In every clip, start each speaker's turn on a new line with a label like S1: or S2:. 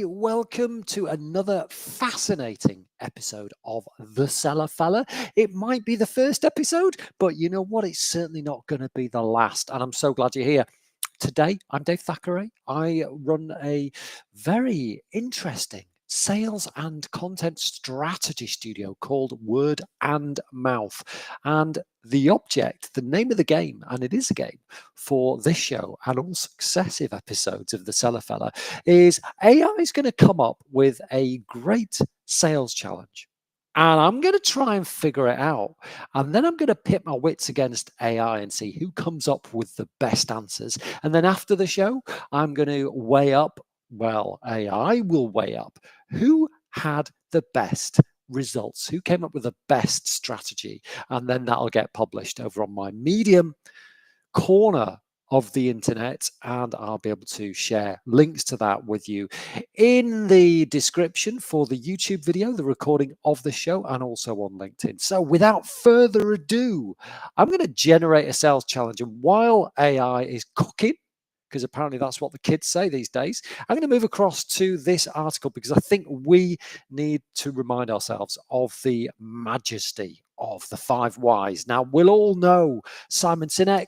S1: Welcome to another fascinating episode of The Seller Fella. It might be the first episode, but you know what? It's certainly not going to be the last. And I'm so glad you're here. Today, I'm Dave Thackeray. I run a very interesting sales and content strategy studio called Word and Mouth. And the name of the game, and it is a game for this show and all successive episodes of The Seller Fella, is AI is going to come up with a great sales challenge. And I'm going to try and figure it out. And then I'm going to pit my wits against AI and see who comes up with the best answers. And then after the show, I'm going to weigh up, well, AI will weigh up who had the best results, who came up with the best strategy. And then that'll get published over on my Medium corner of the internet, and I'll be able to share links to that with you in the description for the YouTube video, the recording of the show, and also on LinkedIn. So without further ado, I'm going to generate a sales challenge, and while AI is cooking, because apparently that's what the kids say these days, I'm going to move across to this article because I think we need to remind ourselves of the majesty of the 5 whys. Now, we'll all know Simon Sinek,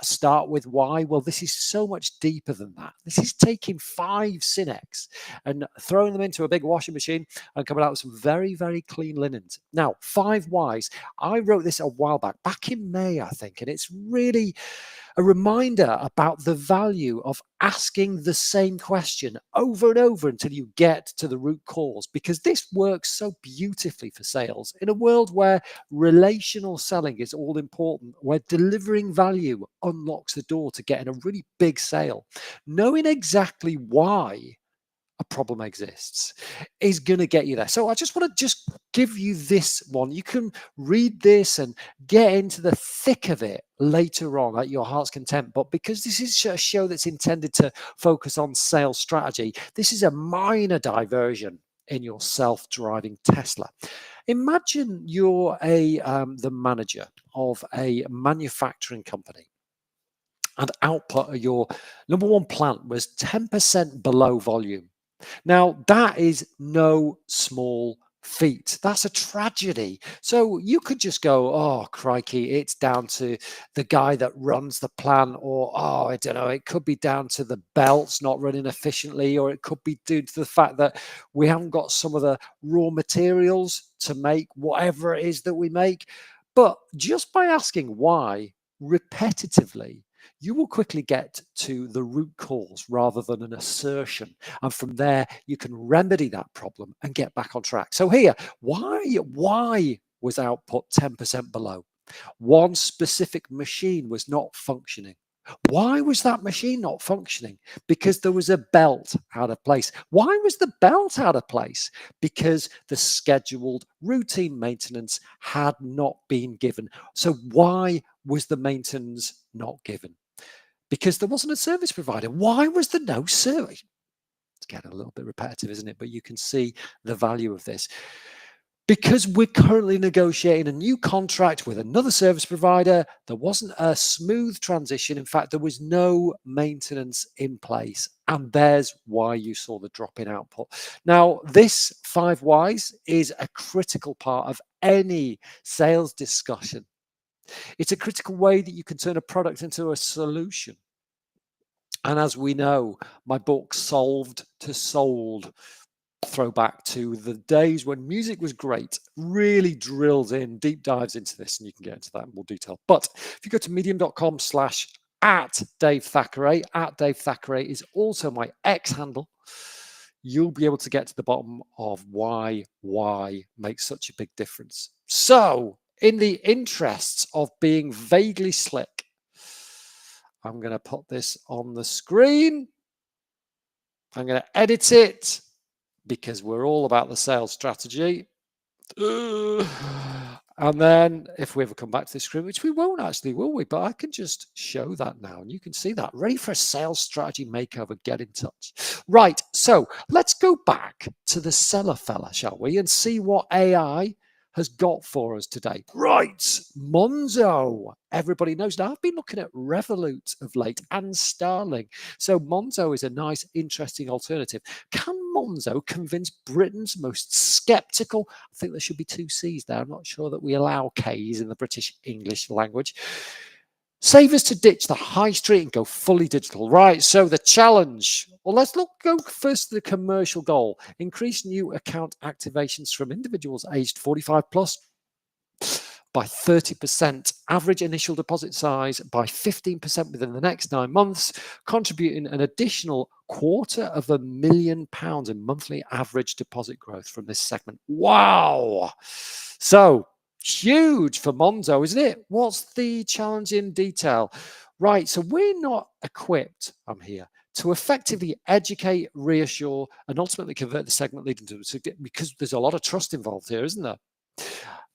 S1: start with why. Well, this is so much deeper than that. This is taking 5 Sineks and throwing them into a big washing machine and coming out with some very, very clean linens. Now, 5 whys. I wrote this a while back in May, I think, and it's really a reminder about the value of asking the same question over and over until you get to the root cause, because this works so beautifully for sales. In a world where relational selling is all important, where delivering value unlocks the door to getting a really big sale, knowing exactly why a problem exists is going to get you there. So I just want to give you this one. You can read this and get into the thick of it later on at your heart's content. But because this is a show that's intended to focus on sales strategy, this is a minor diversion in your self-driving Tesla. Imagine you're the manager of a manufacturing company, and output of your number one plant was 10% below volume. Now, that is no small feat. That's a tragedy. So you could just go, oh, crikey, it's down to the guy that runs the plant, or, oh, I don't know, it could be down to the belts not running efficiently, or it could be due to the fact that we haven't got some of the raw materials to make whatever it is that we make. But just by asking why repetitively, you will quickly get to the root cause rather than an assertion. And from there, you can remedy that problem and get back on track. So here, why was output 10% below? One specific machine was not functioning. Why was that machine not functioning? Because there was a belt out of place. Why was the belt out of place? Because the scheduled routine maintenance had not been given. So why was the maintenance not given? Because there wasn't a service provider. Why was there no service? It's getting a little bit repetitive, isn't it? But you can see the value of this. Because we're currently negotiating a new contract with another service provider, there wasn't a smooth transition. In fact, there was no maintenance in place. And there's why you saw the drop in output. Now, this 5 whys is a critical part of any sales discussion. It's a critical way that you can turn a product into a solution. And as we know, my book Solved to Sold, throwback to the days when music was great, really drills in, deep dives into this, and you can get into that in more detail. But if you go to medium.com/at Dave Thackeray, at Dave Thackeray is also my X handle. You'll be able to get to the bottom of why makes such a big difference. So, in the interests of being vaguely slick, I'm going to put this on the screen. I'm going to edit it because we're all about the sales strategy. And then if we ever come back to the screen, which we won't actually, will we? But I can just show that now and you can see that. Ready for a sales strategy makeover, get in touch. Right, so let's go back to the seller fella, shall we? And see what AI has got for us today. Right, Monzo. Everybody knows now. I've been looking at Revolut of late and Starling. So Monzo is a nice, interesting alternative. Can Monzo convince Britain's most sceptical? I think there should be 2 C's there. I'm not sure that we allow K's in the British English language. Savers to ditch the high street and go fully digital. Right, so the challenge. Well, let's go first to the commercial goal. Increase new account activations from individuals aged 45 plus by 30%, average initial deposit size by 15% within the next 9 months, contributing an additional £250,000 in monthly average deposit growth from this segment. Wow! So, huge for Monzo, isn't it? What's the challenge in detail? Right, so we're not equipped, I'm here, to effectively educate, reassure, and ultimately convert the segment leading to because there's a lot of trust involved here, isn't there?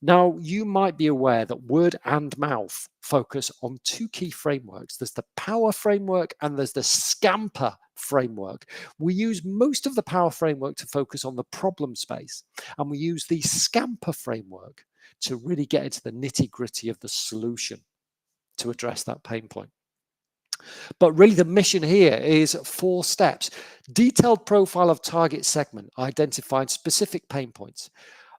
S1: Now, you might be aware that word and mouth focus on 2 key frameworks. There's the power framework and there's the scamper framework. We use most of the power framework to focus on the problem space, and we use the scamper framework to really get into the nitty-gritty of the solution to address that pain point. But really the mission here is 4 steps. Detailed profile of target segment, identified specific pain points.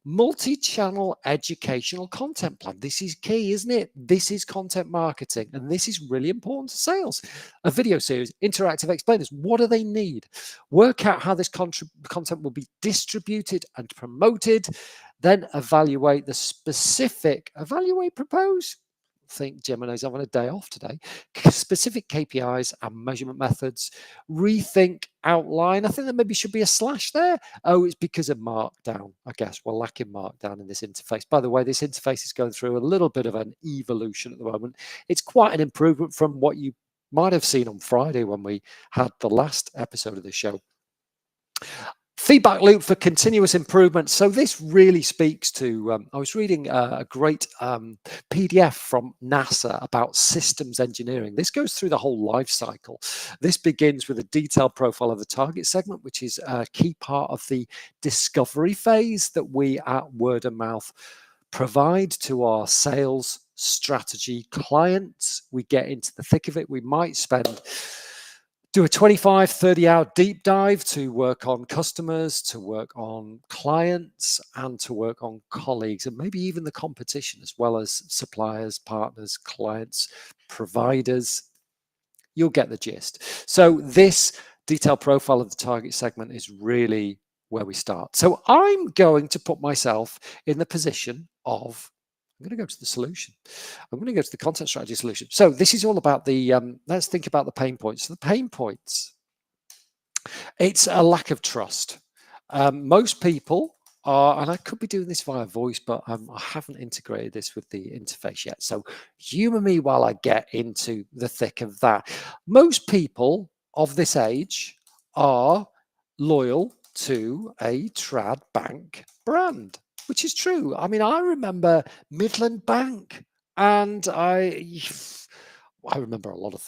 S1: Multi-channel educational content plan. This is key, isn't it? This is content marketing, and this is really important to sales. A video series, interactive explainers. What do they need? Work out how this content will be distributed and promoted. Then evaluate the specific, propose. I think Gemini's having a day off today. Specific KPIs and measurement methods. Rethink outline. I think there maybe should be a slash there. Oh, it's because of Markdown, I guess. We're lacking Markdown in this interface. By the way, this interface is going through a little bit of an evolution at the moment. It's quite an improvement from what you might have seen on Friday when we had the last episode of the show. Feedback loop for continuous improvement. So this really speaks to, I was reading a great PDF from NASA about systems engineering. This goes through the whole life cycle. This begins with a detailed profile of the target segment, which is a key part of the discovery phase that we at Word of Mouth provide to our sales strategy clients. We get into the thick of it. We might do a 25, 30-hour deep dive to work on customers, to work on clients, and to work on colleagues, and maybe even the competition, as well as suppliers, partners, clients, providers. You'll get the gist. So this detailed profile of the target segment is really where we start. So I'm going to put myself in the position of, I'm going to go to the solution. I'm going to go to the content strategy solution. So this is all about the, let's think about the pain points. So the pain points, it's a lack of trust. Most people are, and I could be doing this via voice, but I haven't integrated this with the interface yet. So humor me while I get into the thick of that. Most people of this age are loyal to a trad bank brand, which is true. I mean, I remember Midland Bank, and I remember a lot of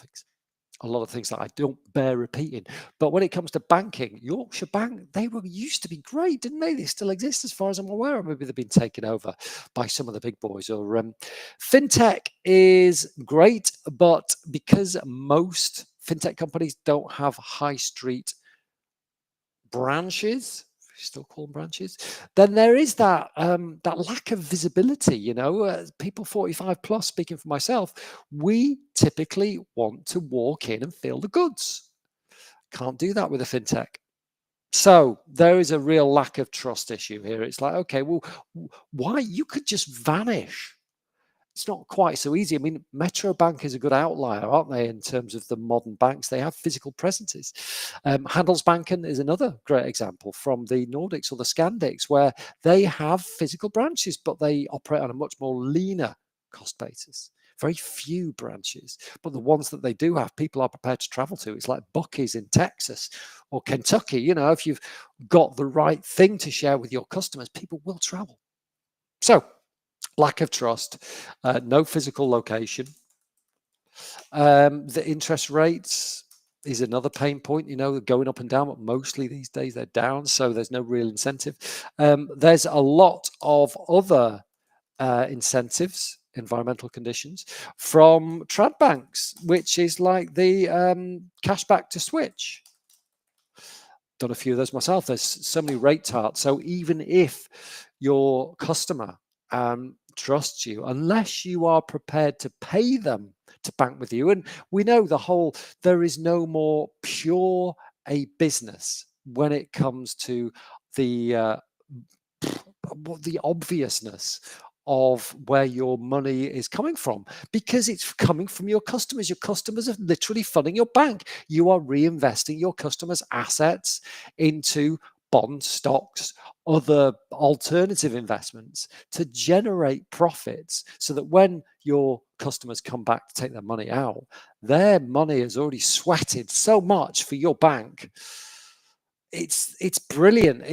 S1: things that I don't bear repeating. But when it comes to banking, Yorkshire Bank, they used to be great, didn't they? They still exist as far as I'm aware. Or maybe they've been taken over by some of the big boys. Or fintech is great, but because most fintech companies don't have high street branches, still call them branches, then there is that that lack of visibility. You know, people 45 plus, speaking for myself, we typically want to walk in and feel the goods. Can't do that with a fintech. So there is a real lack of trust issue here. It's like, okay, well, why? You could just vanish. It's not quite so easy. I mean, Metro Bank is a good outlier, aren't they, in terms of the modern banks? They have physical presences. Handelsbanken is another great example from the Nordics or the Scandics, where they have physical branches, but they operate on a much more leaner cost basis. Very few branches, but the ones that they do have, people are prepared to travel to. It's like Buc-ee's in Texas or Kentucky. You know, if you've got the right thing to share with your customers, people will travel. So, lack of trust, no physical location, the interest rates, is another pain point, going up and down, but mostly these days they're down, so there's no real incentive. There's a lot of other incentives, environmental conditions, from trad banks, which is like the cashback to switch. Done a few of those myself. There's so many rate tarts. So even if your customer trusts you, unless you are prepared to pay them to bank with you, and we know there is no more pure a business when it comes to the obviousness of where your money is coming from, because it's coming from your customers. Your customers are literally funding your bank. You are reinvesting your customers' assets into bond stocks, other alternative investments to generate profits, so that when your customers come back to take their money out, their money has already sweated so much for your bank. It's brilliant.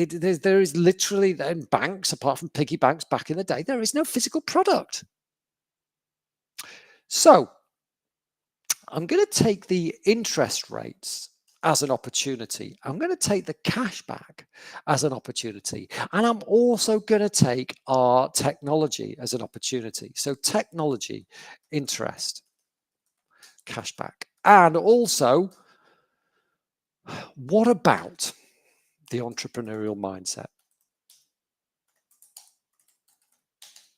S1: There is literally, in banks, apart from piggy banks back in the day, there is no physical product. So I'm going to take the interest rates as an opportunity. I'm going to take the cashback as an opportunity. And I'm also going to take our technology as an opportunity. So technology, interest, cashback. And also, what about the entrepreneurial mindset?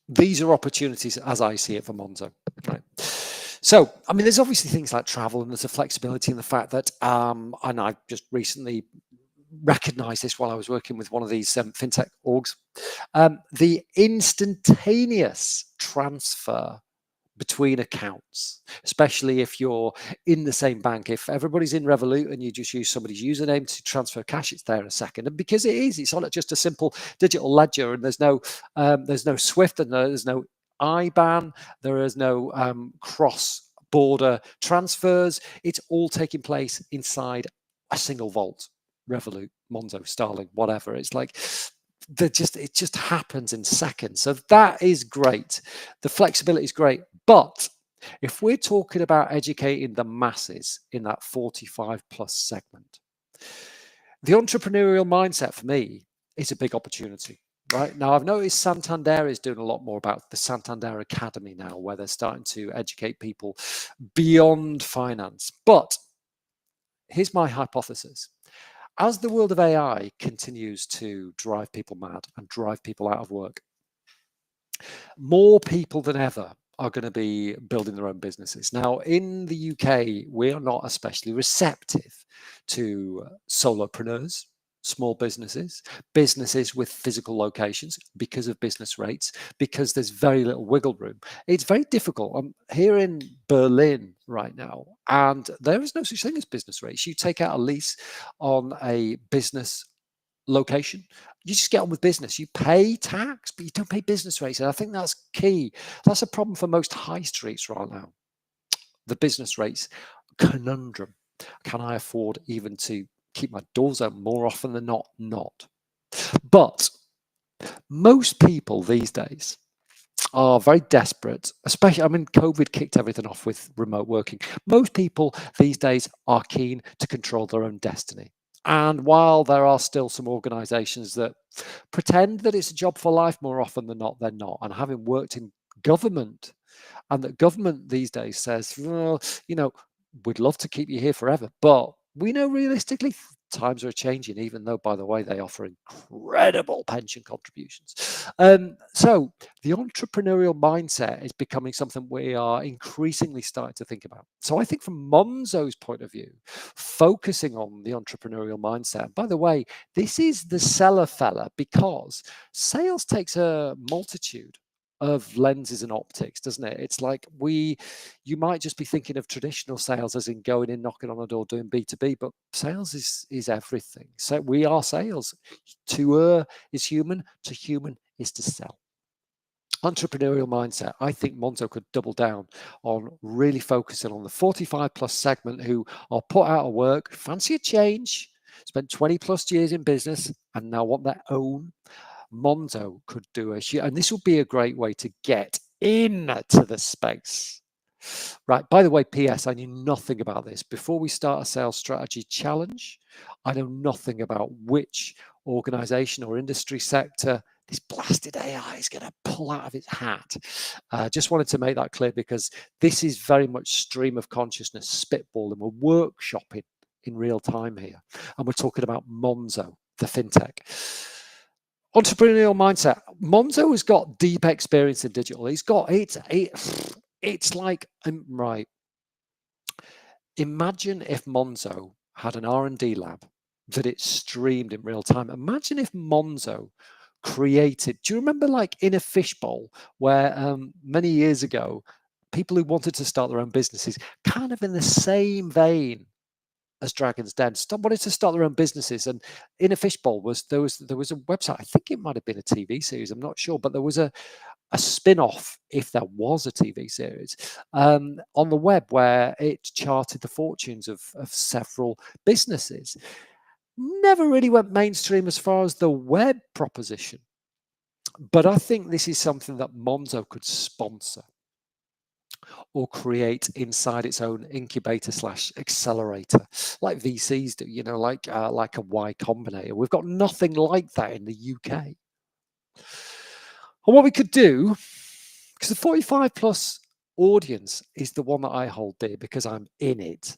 S1: These are opportunities as I see it for Monzo, right? So, I mean, there's obviously things like travel, and there's a flexibility in the fact that, and I just recently recognized this while I was working with one of these fintech orgs, the instantaneous transfer between accounts, especially if you're in the same bank. If everybody's in Revolut and you just use somebody's username to transfer cash, it's there in a second. And because it's on just a simple digital ledger, and there's no SWIFT, and there's no IBAN, there is no cross-border transfers. It's all taking place inside a single vault. Revolut, Monzo, Starling, whatever. It's like it just happens in seconds. So that is great. The flexibility is great. But if we're talking about educating the masses in that 45 plus segment, the entrepreneurial mindset for me is a big opportunity. Right now, I've noticed Santander is doing a lot more about the Santander Academy now, where they're starting to educate people beyond finance. But here's my hypothesis. As the world of AI continues to drive people mad and drive people out of work, more people than ever are going to be building their own businesses. Now, in the UK, we are not especially receptive to solopreneurs, small businesses, businesses with physical locations, because of business rates, because there's very little wiggle room. It's very difficult. I'm here in Berlin right now, and there is no such thing as business rates. You take out a lease on a business location, you just get on with business. You pay tax, but you don't pay business rates. And I think that's key. That's a problem for most high streets right now. The business rates conundrum. Can I afford even to keep my doors open? More often than not, not. But most people these days are very desperate, especially, I mean, COVID kicked everything off with remote working. Most people these days are keen to control their own destiny. And while there are still some organizations that pretend that it's a job for life, more often than not, they're not. And having worked in government, and that government these days says, well, we'd love to keep you here forever, but we know realistically times are changing, even though, by the way, they offer incredible pension contributions. So the entrepreneurial mindset is becoming something we are increasingly starting to think about. So I think from Monzo's point of view, focusing on the entrepreneurial mindset, by the way, this is the seller fella, because sales takes a multitude of lenses and optics, doesn't it? It's like you might just be thinking of traditional sales as in going in, knocking on a door, doing B2B, but sales is everything. So we are sales. To err is human, to human is to sell. Entrepreneurial mindset. I think Monzo could double down on really focusing on the 45 plus segment who are put out of work, fancy a change, spent 20 plus years in business, and now want their own. Monzo could do and this would be a great way to get into the space. Right. By the way, PS, I knew nothing about this. Before we start a sales strategy challenge, I know nothing about which organization or industry sector this blasted AI is going to pull out of its hat. Just wanted to make that clear because this is very much stream of consciousness, spitball, and we're workshopping in real time here. And we're talking about Monzo, the fintech. Entrepreneurial mindset. Monzo has got deep experience in digital. He's got it's like right. Imagine if Monzo had an R&D lab that it streamed in real time. Imagine if Monzo created. Do you remember, like in a fishbowl, where many years ago, people who wanted to start their own businesses, kind of in the same vein as Dragon's Den, wanted to start their own businesses, and in a fishbowl there was a website. I think it might have been a TV series. I'm not sure, but there was a spin-off, if there was a TV series, on the web where it charted the fortunes of several businesses. Never really went mainstream as far as the web proposition, but I think this is something that Monzo could sponsor or create inside its own incubator / accelerator, like VCs do, like a Y Combinator. We've got nothing like that in the UK. And what we could do, because the 45 plus audience is the one that I hold dear because I'm in it.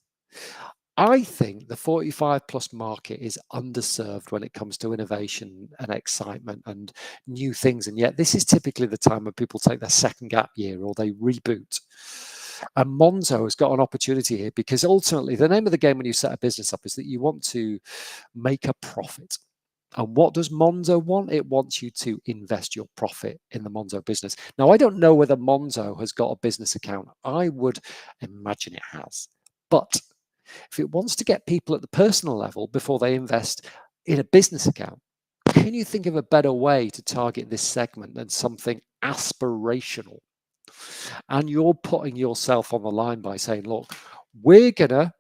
S1: I think the 45 plus market is underserved when it comes to innovation and excitement and new things. And yet this is typically the time when people take their second gap year or they reboot. And Monzo has got an opportunity here because ultimately the name of the game when you set a business up is that you want to make a profit. And what does Monzo want? It wants you to invest your profit in the Monzo business. Now, I don't know whether Monzo has got a business account. I would imagine it has. But if it wants to get people at the personal level before they invest in a business account, can you think of a better way to target this segment than something aspirational? And you're putting yourself on the line by saying, look, we're going to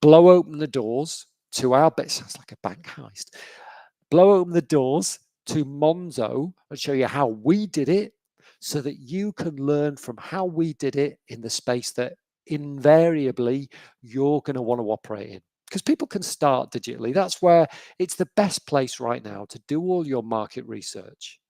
S1: blow open the doors to our bit. Sounds like a bank heist. Blow open the doors to Monzo and show you how we did it so that you can learn from how we did it in the space that invariably you're going to want to operate in. Because people can start digitally. That's where it's the best place right now to do all your market research.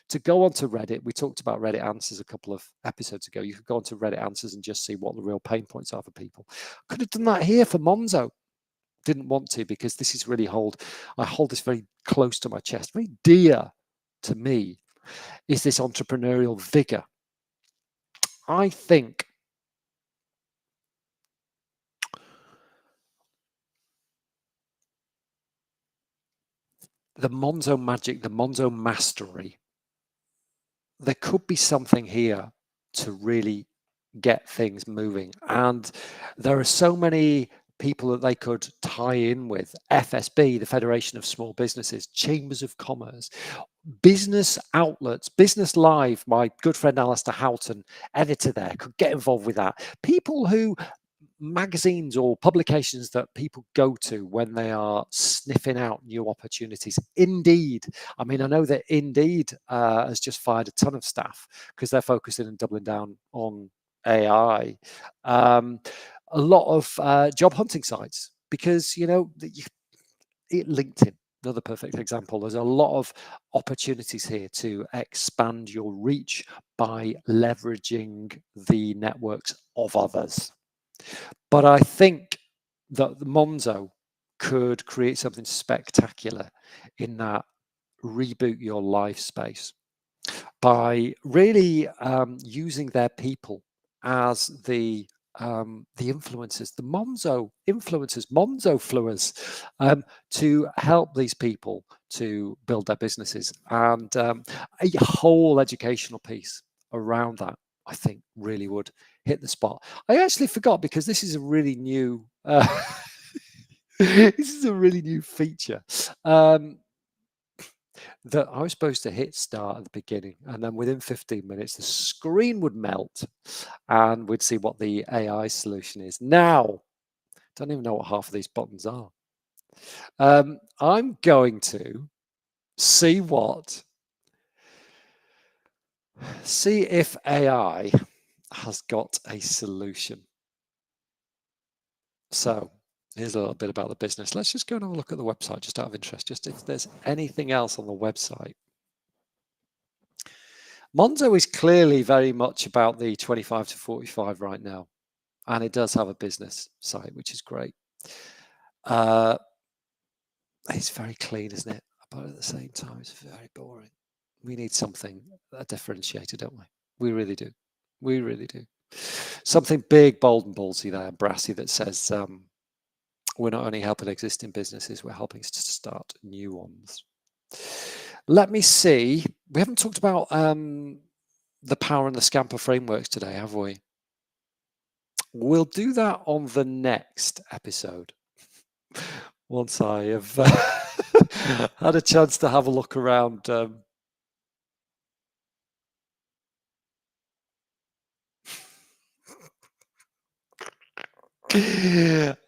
S1: To go onto Reddit, we talked about Reddit Answers a couple of episodes ago. You could go onto Reddit Answers and just see what the real pain points are for people. Could have done that here for Monzo. Didn't want to because this is really I hold this very close to my chest, very dear to me, is this entrepreneurial vigor. I think the Monzo magic, the Monzo mastery, there could be something here to really get things moving. And there are so many people that they could tie in with. FSB, the Federation of Small Businesses, Chambers of Commerce, business outlets, Business Live, my good friend Alistair Houghton, editor there, could get involved with that. People who magazines or publications that people go to when they are sniffing out new opportunities. Indeed, I mean, I know that Indeed has just fired a ton of staff because they're focusing and doubling down on AI. A lot of job hunting sites because, LinkedIn, another perfect example. There's a lot of opportunities here to expand your reach by leveraging the networks of others. But I think that the Monzo could create something spectacular in that reboot your life space by really using their people as the influencers, the Monzo influencers, Monzo fluers, to help these people to build their businesses, and a whole educational piece around that, I think, really would hit the spot. I actually forgot because this is a really new this is a really new feature. That I was supposed to hit start at the beginning, and then within 15 minutes, the screen would melt and we'd see what the AI solution is. Now, don't even know what half of these buttons are. I'm going to see if AI has got a solution. So here's a little bit about the business. Let's just go and have a look at the website, just out of interest, just if there's anything else on the website. Monzo is clearly very much about the 25 to 45 right now, and it does have a business site, which is great. It's very clean, isn't it? But at the same time, it's very boring. We need something, a differentiator, don't we? We really do. We really do. Something big, bold, and ballsy there, brassy, that says we're not only helping existing businesses, we're helping to start new ones. Let me see. We haven't talked about the power and the scamper frameworks today, have we? We'll do that on the next episode. Once I have had a chance to have a look around. I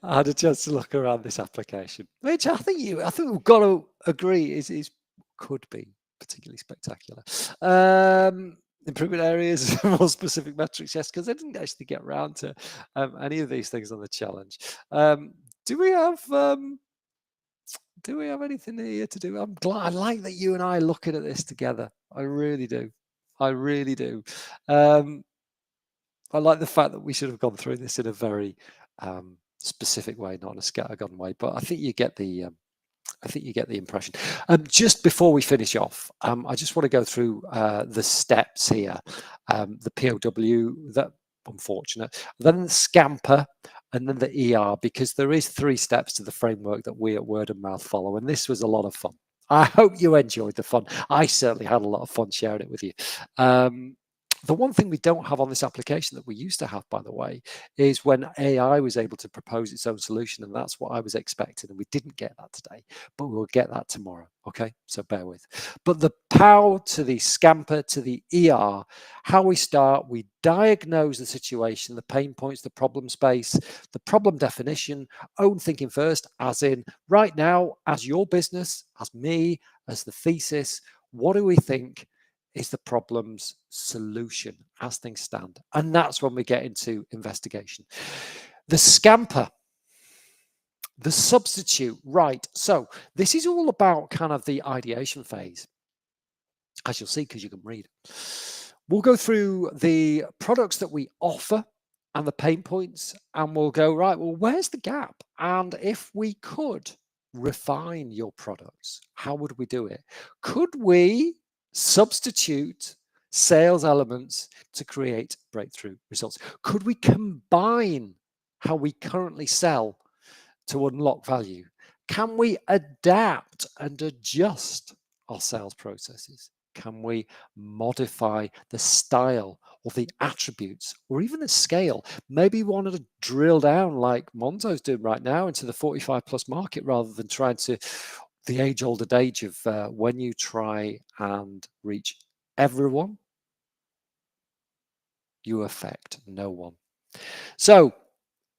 S1: had a chance to look around this application, which I think we've got to agree is could be particularly spectacular. Improvement areas, more specific metrics, yes, because I didn't actually get around to any of these things on the challenge. Do we have anything here to do? I'm glad. I like that you and I are looking at this together. I really do. I really do. I like the fact that we should have gone through this in a very specific way, not in a scattergun way. But I think you get the impression. Just before we finish off, I just want to go through the steps here. The POW, that unfortunate, then the scamper, and then the ER, because there is 3 steps to the framework that we at Word and Mouth follow, and this was a lot of fun. I hope you enjoyed the fun. I certainly had a lot of fun sharing it with you. The one thing we don't have on this application that we used to have, by the way, is when AI was able to propose its own solution, and that's what I was expecting, and we didn't get that today, but we'll get that tomorrow. Okay, so bear with. But the POW to the scamper to the ER, how we start, we diagnose the situation, the pain points, the problem space, the problem definition, own thinking first, as in right now, as your business, as me, as the thesis, what do we think is the problem's solution as things stand? And that's when we get into investigation. The scamper, the substitute, right? So this is all about kind of the ideation phase, as you'll see, because you can read. We'll go through the products that we offer and the pain points, and we'll go, right, well, where's the gap? And if we could refine your products, how would we do it? Could we substitute sales elements to create breakthrough results? Could we combine how we currently sell to unlock value? Can we adapt and adjust our sales processes? Can we modify the style or the attributes or even the scale? Maybe we wanted to drill down like Monzo's doing right now into the 45 plus market rather than trying to the age-old adage of when you try and reach everyone, you affect no one. So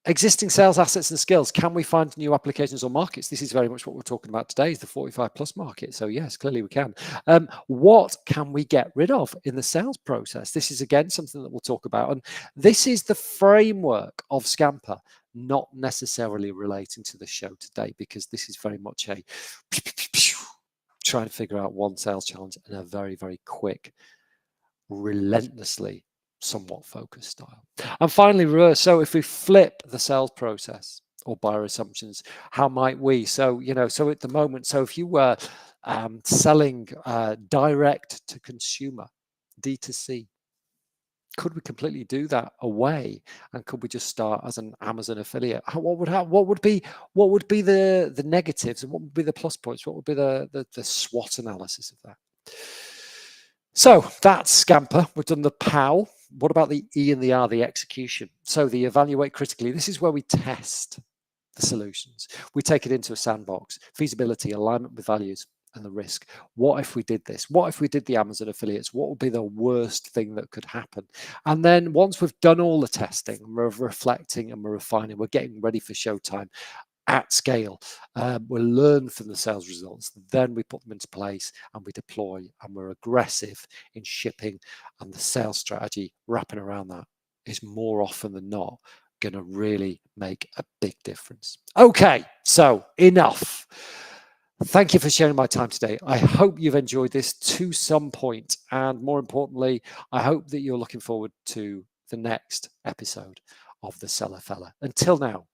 S1: existing sales assets and skills, can we find new applications or markets? This is very much what we're talking about today, is the 45 plus market. So yes, clearly we can. What can we get rid of in the sales process? This is again something that we'll talk about. And this is the framework of Scamper, not necessarily relating to the show today, because this is very much a trying to figure out one sales challenge in a very, very quick, relentlessly somewhat focused style. And finally, reverse. So if we flip the sales process or buyer assumptions, how might we? So, so at the moment, so if you were selling direct to consumer, D2C, could we completely do that away? And could we just start as an Amazon affiliate? What would be the negatives and what would be the plus points? What would be the SWOT analysis of that? So that's Scamper. We've done the POW. What about the E and the R, the execution? So the evaluate critically. This is where we test the solutions. We take it into a sandbox, feasibility, alignment with values and the risk. What if we did this? What if we did the Amazon affiliates? What would be the worst thing that could happen? And then once we've done all the testing, we're reflecting and we're refining, we're getting ready for showtime at scale. We'll learn from the sales results, then we put them into place and we deploy, and we're aggressive in shipping and the sales strategy wrapping around that. is more often than not going to really make a big difference. Okay, so enough. Thank you for sharing my time today. I hope you've enjoyed this to some point, and more importantly, I hope that you're looking forward to the next episode of The Cellar Fella. Until now,